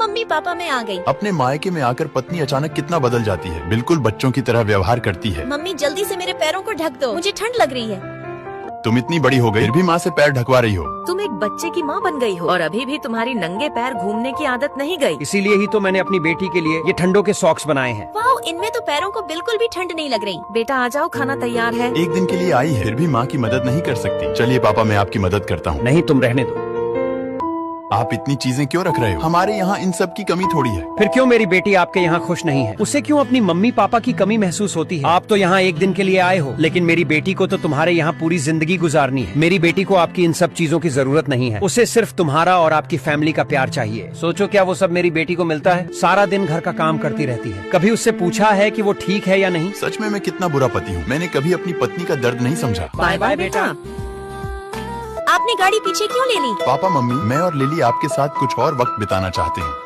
Mummy papa मैं आ गई। अपने मायके में आकर पत्नी अचानक कितना बदल जाती है, बिल्कुल बच्चों की तरह व्यवहार करती है। मम्मी जल्दी से मेरे पैरों को ढक दो, मुझे ठंड लग रही है। तुम इतनी बड़ी हो गई फिर भी माँ से पैर ढकवा रही हो। तुम एक बच्चे की माँ बन गई हो और अभी भी तुम्हारी नंगे पैर घूमने की आदत नहीं गई। इसीलिए ही तो मैंने अपनी बेटी के लिए ये ठंडों के सॉक्स बनाए हैं। वाओ, इनमें तो पैरों को बिल्कुल भी ठंड नहीं लग रही। बेटा आ जाओ, खाना तैयार है। एक दिन के लिए आई है फिर भी माँ की मदद नहीं कर सकती। चलिए पापा मैं आपकी मदद करता हूँ। नहीं, तुम रहने दो। आप इतनी चीजें क्यों रख रहे हो? हमारे यहाँ इन सब की कमी थोड़ी है। फिर क्यों मेरी बेटी आपके यहाँ खुश नहीं है? उसे क्यों अपनी मम्मी पापा की कमी महसूस होती है? आप तो यहाँ एक दिन के लिए आए हो, लेकिन मेरी बेटी को तो तुम्हारे यहाँ पूरी जिंदगी गुजारनी है। मेरी बेटी को आपकी इन सब चीजों की जरूरत नहीं है। उसे सिर्फ तुम्हारा और आपकी फैमिली का प्यार चाहिए। सोचो क्या वो सब मेरी बेटी को मिलता है? सारा दिन घर का काम करती रहती है। कभी उससे पूछा है कि वो ठीक है या नहीं? सच में मैं कितना बुरा पति हूँ। मैंने कभी अपनी पत्नी का दर्द नहीं समझा। बाय बाय बेटा। आपने गाड़ी पीछे क्यों ले ली? पापा मम्मी मैं और लिली आपके साथ कुछ और वक्त बिताना चाहते हैं।